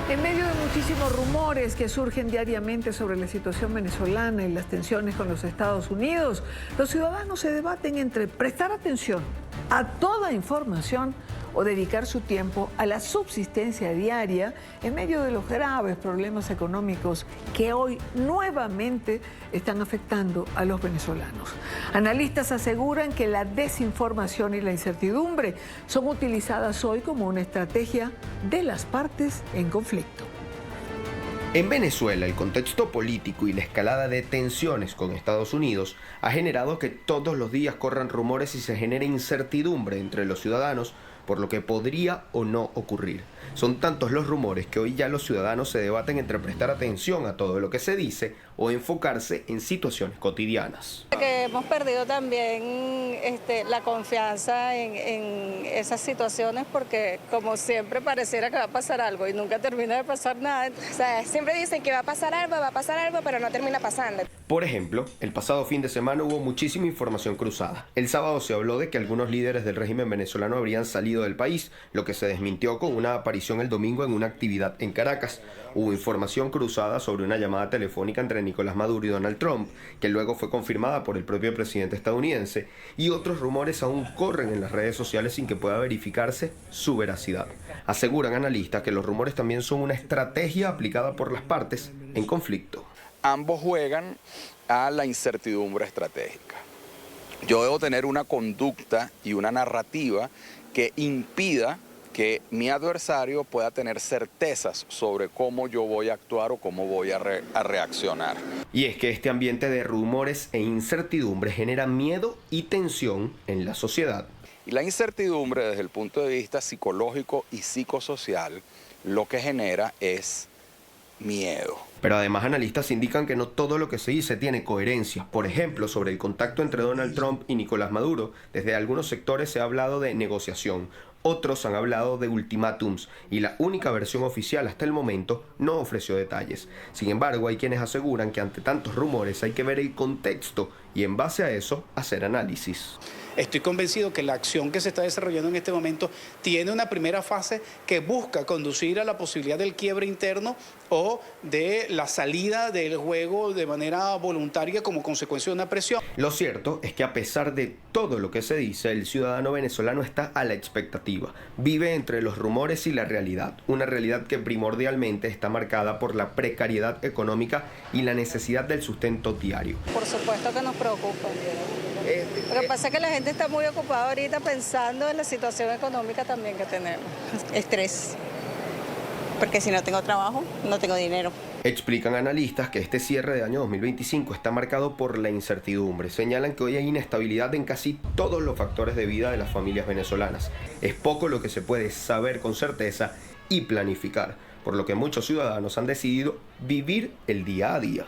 En medio de muchísimos rumores que surgen diariamente sobre la situación venezolana y las tensiones con los Estados Unidos, los ciudadanos se debaten entre prestar atención a toda información o dedicar su tiempo a la subsistencia diaria en medio de los graves problemas económicos que hoy nuevamente están afectando a los venezolanos. Analistas aseguran que la desinformación y la incertidumbre son utilizadas hoy como una estrategia de las partes en conflicto. En Venezuela, el contexto político y la escalada de tensiones con Estados Unidos ha generado que todos los días corran rumores y se genere incertidumbre entre los ciudadanos por lo que podría o no ocurrir. Son tantos los rumores que hoy ya los ciudadanos se debaten entre prestar atención a todo lo que se dice o enfocarse en situaciones cotidianas. Que hemos perdido también la confianza en esas situaciones porque como siempre pareciera que va a pasar algo y nunca termina de pasar nada. O sea, siempre dicen que va a pasar algo, pero no termina pasando. Por ejemplo, el pasado fin de semana hubo muchísima información cruzada. El sábado se habló de que algunos líderes del régimen venezolano habrían salido del país, lo que se desmintió con una aparición el domingo en una actividad en Caracas. Hubo información cruzada sobre una llamada telefónica entre Nicolás Maduro y Donald Trump, que luego fue confirmada por el propio presidente estadounidense, y otros rumores aún corren en las redes sociales sin que pueda verificarse su veracidad. Aseguran analistas que los rumores también son una estrategia aplicada por las partes en conflicto. Ambos juegan a la incertidumbre estratégica. Yo debo tener una conducta y una narrativa que impida que mi adversario pueda tener certezas sobre cómo yo voy a actuar o cómo voy a reaccionar. Y es que este ambiente de rumores e incertidumbre genera miedo y tensión en la sociedad. Y la incertidumbre desde el punto de vista psicológico y psicosocial lo que genera es miedo. Pero además analistas indican que no todo lo que se dice tiene coherencia. Por ejemplo, sobre el contacto entre Donald Trump y Nicolás Maduro, desde algunos sectores se ha hablado de negociación. Otros han hablado de ultimátums y la única versión oficial hasta el momento no ofreció detalles. Sin embargo, hay quienes aseguran que ante tantos rumores hay que ver el contexto y en base a eso hacer análisis. Estoy convencido que la acción que se está desarrollando en este momento tiene una primera fase que busca conducir a la posibilidad del quiebre interno o de la salida del juego de manera voluntaria como consecuencia de una presión. Lo cierto es que a pesar de todo lo que se dice, el ciudadano venezolano está a la expectativa. Vive entre los rumores y la realidad. Una realidad que primordialmente está marcada por la precariedad económica y la necesidad del sustento diario. Por supuesto que nos preocupa. Lo que pasa es que la gente está muy ocupada ahorita pensando en la situación económica también que tenemos. Estrés, porque si no tengo trabajo, no tengo dinero. Explican analistas que este cierre de año 2025 está marcado por la incertidumbre. Señalan que hoy hay inestabilidad en casi todos los factores de vida de las familias venezolanas. Es poco lo que se puede saber con certeza y planificar, por lo que muchos ciudadanos han decidido vivir el día a día.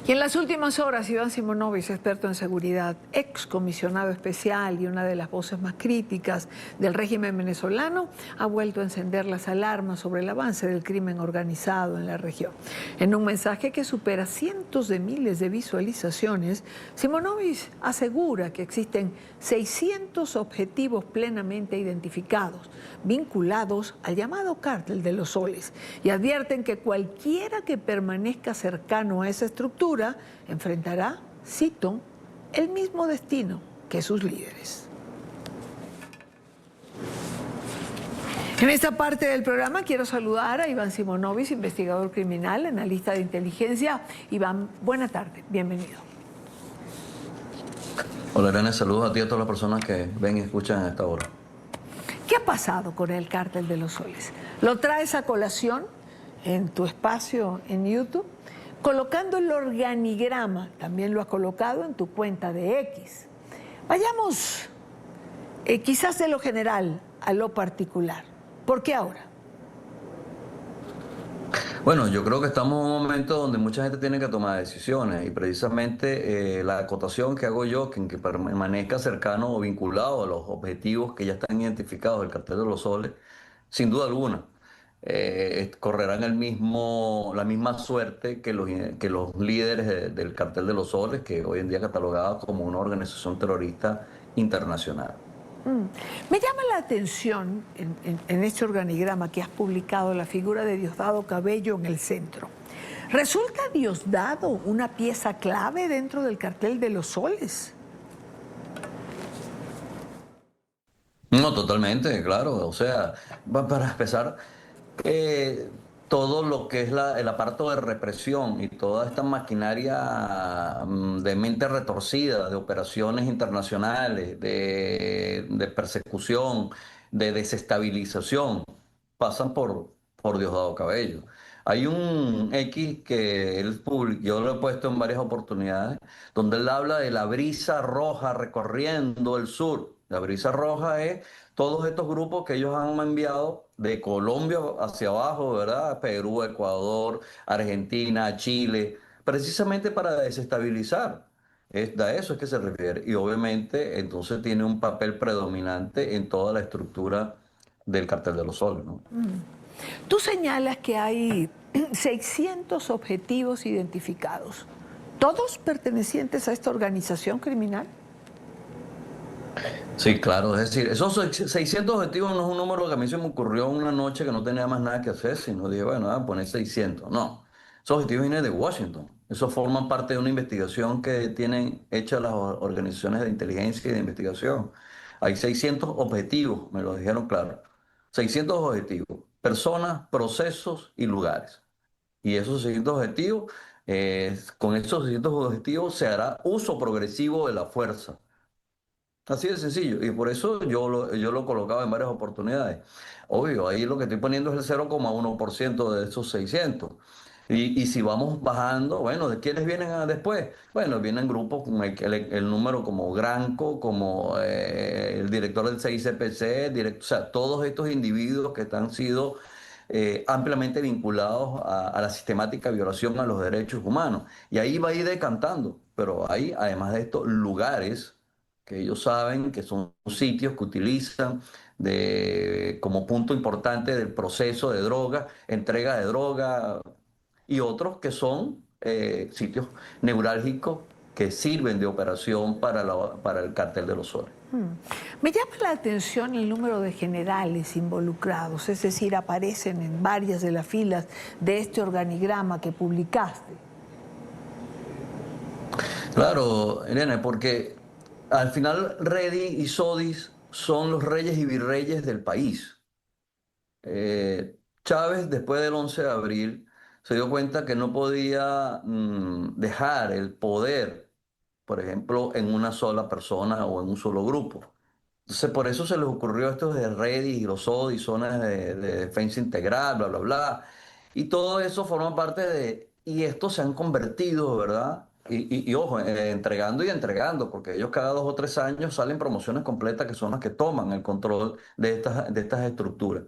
Y en las últimas horas, Iván Simonovic, experto en seguridad, ex comisionado especial y una de las voces más críticas del régimen venezolano, ha vuelto a encender las alarmas sobre el avance del crimen organizado en la región. En un mensaje que supera cientos de miles de visualizaciones, Simonovic asegura que existen 600 objetivos plenamente identificados, vinculados al llamado Cártel de los Soles, y advierten que cualquiera que permanezca cercano a esa estructura enfrentará, cito, el mismo destino que sus líderes. En esta parte del programa quiero saludar a Iván Simonovic, investigador criminal, analista de inteligencia. Iván, buena tarde, bienvenido. Hola Irene, saludos a ti y a todas las personas que ven y escuchan a esta hora. ¿Qué ha pasado con el Cártel de los Soles? ¿Lo traes a colación en tu espacio en YouTube? Colocando el organigrama, también lo has colocado en tu cuenta de X. Vayamos quizás de lo general a lo particular. ¿Por qué ahora? Bueno, yo creo que estamos en un momento donde mucha gente tiene que tomar decisiones y precisamente la acotación que hago yo, que permanezca cercano o vinculado a los objetivos que ya están identificados del Cartel de los Soles, sin duda alguna. Correrán la misma suerte que los líderes del Cartel de los Soles, que hoy en día es catalogada como una organización terrorista internacional. Me llama la atención en este organigrama que has publicado la figura de Diosdado Cabello en el centro. ¿Resulta Diosdado una pieza clave dentro del cartel de los soles? No, totalmente, claro. O sea, para empezar, todo lo que es el aparato de represión y toda esta maquinaria de mente retorcida, de operaciones internacionales, de persecución, de desestabilización, pasan por Diosdado Cabello. Hay un X que él publicó, yo lo he puesto en varias oportunidades, donde él habla de la brisa roja recorriendo el sur. La brisa roja es todos estos grupos que ellos han enviado de Colombia hacia abajo, ¿verdad? Perú, Ecuador, Argentina, Chile, precisamente para desestabilizar. A eso es que se refiere. Y obviamente entonces tiene un papel predominante en toda la estructura del Cartel de los Soles, ¿no? Tú señalas que hay 600 objetivos identificados, todos pertenecientes a esta organización criminal. Sí, claro, es decir, esos 600 objetivos no es un número que a mí se me ocurrió una noche que no tenía más nada que hacer, sino dije, bueno, voy a poner 600. No, esos objetivos vienen de Washington. Esos forman parte de una investigación que tienen hechas las organizaciones de inteligencia y de investigación. Hay 600 objetivos, me lo dijeron claro. 600 objetivos, personas, procesos y lugares. Y esos 600 objetivos, con esos 600 objetivos se hará uso progresivo de la fuerza. Así de sencillo, y por eso yo lo colocaba en varias oportunidades. Obvio, ahí lo que estoy poniendo es el 0,1% de esos 600. Y si vamos bajando, bueno, ¿de quiénes vienen después? Bueno, vienen grupos como el número como Granco, como el director del CICPC, o sea, todos estos individuos que han sido ampliamente vinculados a la sistemática violación a los derechos humanos. Y ahí va a ir decantando, pero hay, además de esto, lugares que ellos saben que son sitios que utilizan como punto importante del proceso de droga, entrega de droga, y otros que son sitios neurálgicos que sirven de operación para el cartel de los soles. Me llama la atención el número de generales involucrados, es decir, aparecen en varias de las filas de este organigrama que publicaste. Claro, Irene, porque al final Reddy y Sodis son los reyes y virreyes del país. Chávez, después del 11 de abril, se dio cuenta que no podía dejar el poder, por ejemplo, en una sola persona o en un solo grupo. Entonces, por eso se les ocurrió esto de Reddy y los Sodis, zonas de defensa integral, bla, bla, bla. Y todo eso forma parte y estos se han convertido, ¿verdad? Y ojo, entregando y entregando, porque ellos cada 2 o 3 años salen promociones completas que son las que toman el control de estas estructuras.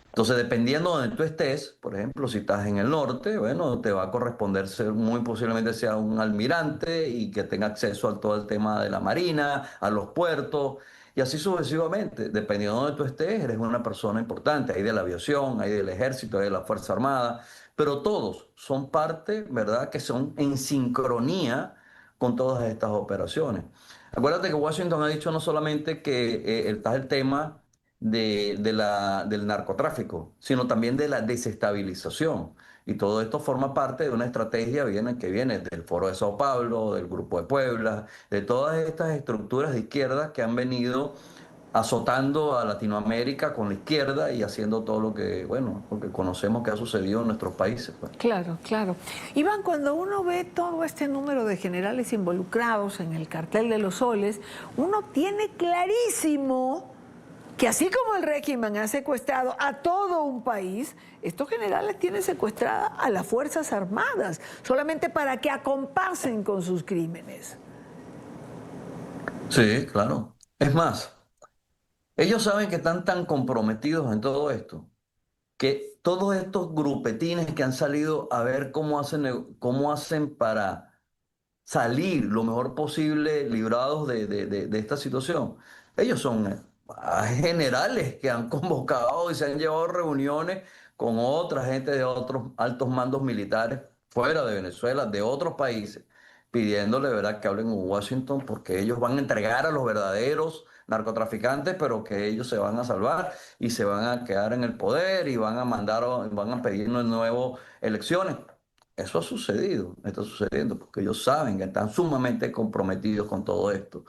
Entonces, dependiendo de donde tú estés, por ejemplo, si estás en el norte, bueno, te va a corresponder ser, muy posiblemente sea un almirante y que tenga acceso a todo el tema de la marina, a los puertos, y así sucesivamente. Dependiendo de donde tú estés, eres una persona importante. Hay de la aviación, hay del ejército, hay de la Fuerza Armada, pero todos son parte, ¿verdad?, que son en sincronía con todas estas operaciones. Acuérdate que Washington ha dicho no solamente que está el tema del narcotráfico, sino también de la desestabilización. Y todo esto forma parte de una estrategia que viene del Foro de Sao Paulo, del Grupo de Puebla, de todas estas estructuras de izquierda que han venido azotando a Latinoamérica con la izquierda y haciendo todo lo que, bueno, lo que conocemos que ha sucedido en nuestros países, pues. Claro, claro. Iván, cuando uno ve todo este número de generales involucrados en el cartel de los soles, uno tiene clarísimo que así como el régimen ha secuestrado a todo un país, estos generales tienen secuestrada a las Fuerzas Armadas, solamente para que acompasen con sus crímenes. Sí, claro. Es más, ellos saben que están tan comprometidos en todo esto, que todos estos grupetines que han salido a ver cómo hacen para salir lo mejor posible librados de esta situación. Ellos son generales que han convocado y se han llevado reuniones con otra gente de otros altos mandos militares fuera de Venezuela, de otros países, pidiéndole, ¿verdad?, que hablen en Washington porque ellos van a entregar a los verdaderos narcotraficantes, pero que ellos se van a salvar y se van a quedar en el poder y van a pedirnos de nuevo elecciones. Eso ha sucedido, está sucediendo, porque ellos saben que están sumamente comprometidos con todo esto.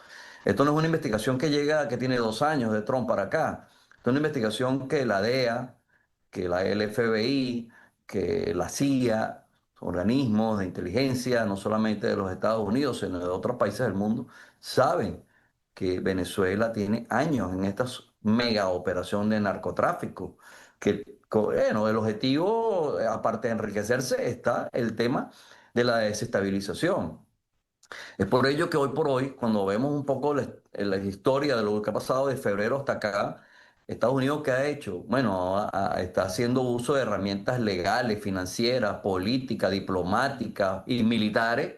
Esto no es una investigación que tiene 2 años de Trump para acá. Esto es una investigación que la DEA, que el FBI, que la CIA, organismos de inteligencia, no solamente de los Estados Unidos, sino de otros países del mundo, saben que Venezuela tiene años en esta mega operación de narcotráfico, que bueno, el objetivo, aparte de enriquecerse, está el tema de la desestabilización. Es por ello que hoy por hoy, cuando vemos un poco la historia de lo que ha pasado de febrero hasta acá, Estados Unidos, ¿qué ha hecho? Bueno, está haciendo uso de herramientas legales, financieras, políticas, diplomáticas y militares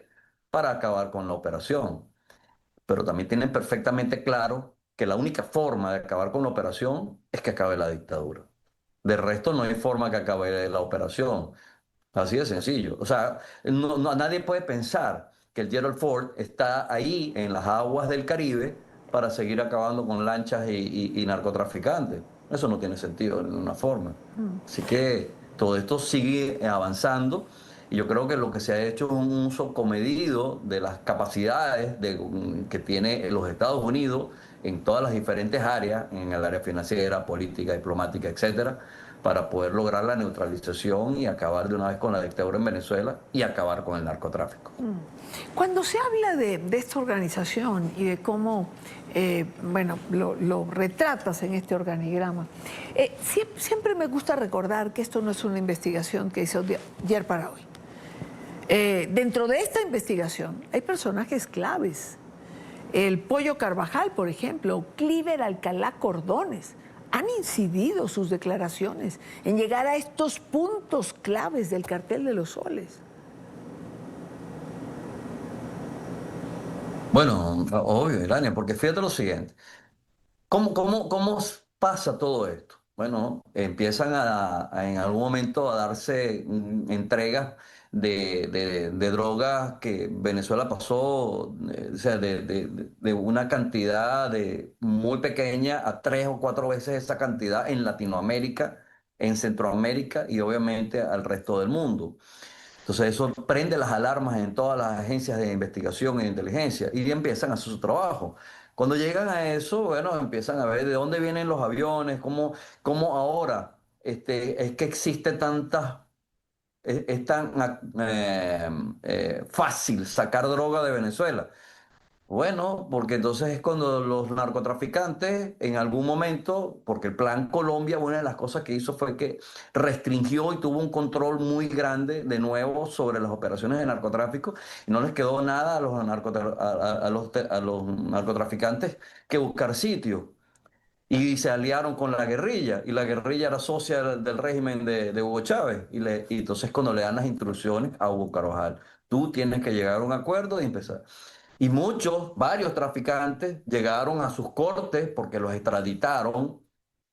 para acabar con la operación. Pero también tienen perfectamente claro que la única forma de acabar con la operación es que acabe la dictadura. De resto, no hay forma que acabe la operación. Así de sencillo. O sea, nadie puede pensar que el Gerald Ford está ahí en las aguas del Caribe para seguir acabando con lanchas y narcotraficantes. Eso no tiene sentido de ninguna forma. Así que todo esto sigue avanzando y yo creo que lo que se ha hecho es un uso comedido de las capacidades que tiene los Estados Unidos en todas las diferentes áreas, en el área financiera, política, diplomática, etcétera, para poder lograr la neutralización y acabar de una vez con la dictadura en Venezuela y acabar con el narcotráfico. Cuando se habla de esta organización y de cómo, bueno, lo retratas en este organigrama, siempre me gusta recordar que esto no es una investigación que hizo de ayer para hoy. Dentro de esta investigación hay personajes claves. El Pollo Carvajal, por ejemplo, Cliver Alcalá Cordones, han incidido sus declaraciones en llegar a estos puntos claves del cartel de los soles. Bueno, obvio, Irania, porque fíjate lo siguiente. ¿Cómo pasa todo esto? Bueno, empiezan en algún momento a darse entregas de drogas que Venezuela pasó, o sea, de una cantidad muy pequeña a 3 o 4 veces esa cantidad en Latinoamérica, en Centroamérica y obviamente al resto del mundo. Entonces eso prende las alarmas en todas las agencias de investigación e inteligencia y empiezan a hacer su trabajo. Cuando llegan a eso, bueno, empiezan a ver de dónde vienen los aviones, cómo ahora es que existe es tan fácil sacar droga de Venezuela. Bueno, porque entonces es cuando los narcotraficantes en algún momento, porque el Plan Colombia, una de las cosas que hizo fue que restringió y tuvo un control muy grande de nuevo sobre las operaciones de narcotráfico y no les quedó nada a los narcotraficantes que buscar sitios. Y se aliaron con la guerrilla, y la guerrilla era socia del régimen de Hugo Chávez. Y entonces cuando le dan las instrucciones a Hugo Carvajal, tú tienes que llegar a un acuerdo y empezar. Y varios traficantes llegaron a sus cortes porque los extraditaron,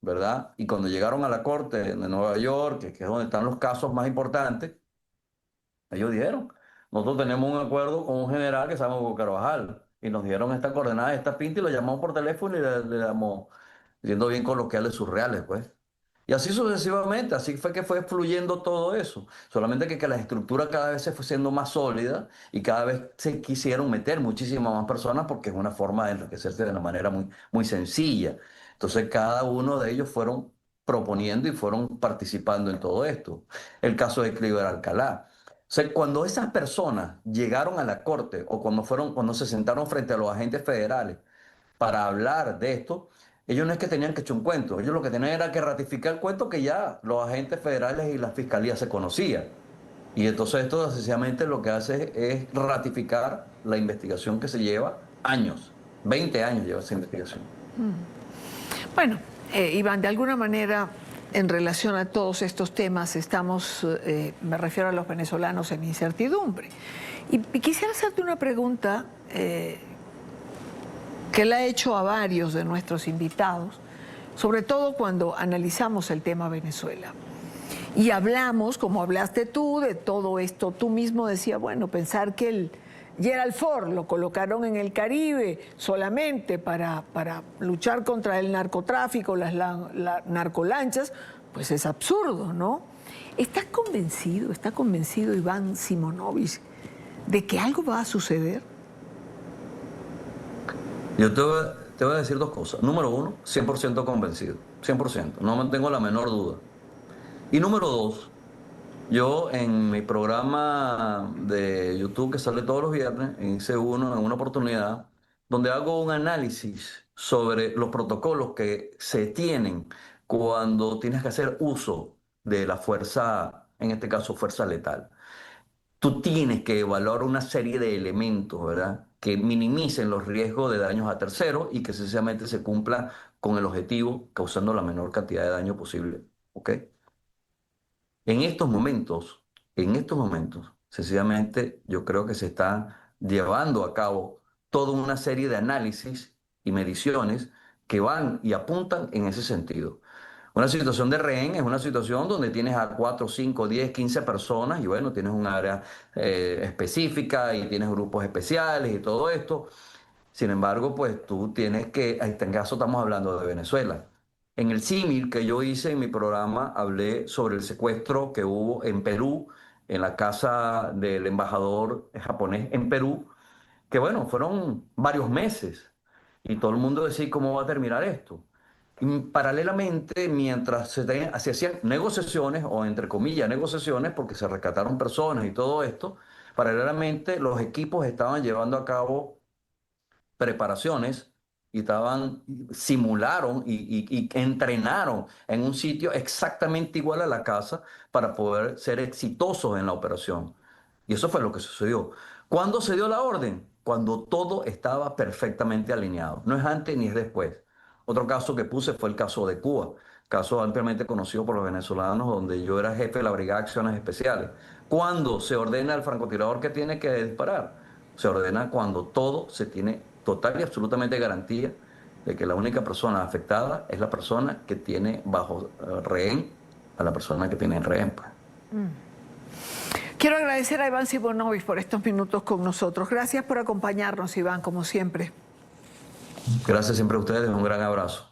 ¿verdad? Y cuando llegaron a la corte de Nueva York, que es donde están los casos más importantes, ellos dijeron, nosotros tenemos un acuerdo con un general que se llama Hugo Carvajal, y nos dieron esta coordenada, esta pinta, y lo llamamos por teléfono y le damos, siendo bien coloquiales, surreales, pues. Y así sucesivamente, así fue que fue fluyendo todo eso. Solamente que la estructura cada vez se fue siendo más sólida y cada vez se quisieron meter muchísimas más personas porque es una forma de enriquecerse de una manera muy, muy sencilla. Entonces cada uno de ellos fueron proponiendo y fueron participando en todo esto. El caso de Cliver Alcalá. O sea, cuando esas personas llegaron a la corte o cuando se sentaron frente a los agentes federales para hablar de esto, ellos no es que tenían que echar un cuento, ellos lo que tenían era que ratificar el cuento que ya los agentes federales y la fiscalía se conocían. Y entonces esto sencillamente lo que hace es ratificar la investigación que se lleva años, 20 años lleva esa investigación. Bueno, Iván, de alguna manera, en relación a todos estos temas, estamos, me refiero a los venezolanos, en incertidumbre. Y quisiera hacerte una pregunta que le he hecho a varios de nuestros invitados, sobre todo cuando analizamos el tema Venezuela. Y hablamos, como hablaste tú, de todo esto. Tú mismo decías, bueno, pensar que Gerald Ford lo colocaron en el Caribe solamente para luchar contra el narcotráfico, las narcolanchas, pues es absurdo, ¿no? ¿Está convencido Iván Simonovic de que algo va a suceder? Yo te voy a decir dos cosas. Número uno, 100% convencido. 100%. No mantengo la menor duda. Y número dos, yo en mi programa de YouTube que sale todos los viernes, hice uno en una oportunidad donde hago un análisis sobre los protocolos que se tienen cuando tienes que hacer uso de la fuerza, en este caso fuerza letal. Tú tienes que evaluar una serie de elementos, ¿verdad?, que minimicen los riesgos de daños a terceros y que sencillamente se cumpla con el objetivo causando la menor cantidad de daño posible. ¿Ok? En estos momentos, sencillamente yo creo que se está llevando a cabo toda una serie de análisis y mediciones que van y apuntan en ese sentido. Una situación de rehén es una situación donde tienes a 4, 5, 10, 15 personas y bueno, tienes un área específica y tienes grupos especiales y todo esto. Sin embargo, pues tú tienes que, en este caso estamos hablando de Venezuela. En el símil que yo hice en mi programa, hablé sobre el secuestro que hubo en Perú, en la casa del embajador japonés en Perú, que bueno, fueron varios meses y todo el mundo decía cómo va a terminar esto. Y paralelamente, mientras se hacían negociaciones, o entre comillas negociaciones, porque se rescataron personas y todo esto, paralelamente los equipos estaban llevando a cabo preparaciones y simularon y entrenaron en un sitio exactamente igual a la casa para poder ser exitosos en la operación. Y eso fue lo que sucedió. ¿Cuándo se dio la orden? Cuando todo estaba perfectamente alineado. No es antes ni es después. Otro caso que puse fue el caso de Cuba, caso ampliamente conocido por los venezolanos, donde yo era jefe de la Brigada de Acciones Especiales. ¿Cuándo se ordena al francotirador que tiene que disparar? Se ordena cuando todo se tiene total y absolutamente garantía de que la única persona afectada es la persona que tiene bajo rehén a la persona que tiene en rehén. Pues. Quiero agradecer a Iván Simonovic por estos minutos con nosotros. Gracias por acompañarnos, Iván, como siempre. Gracias siempre a ustedes, un gran abrazo.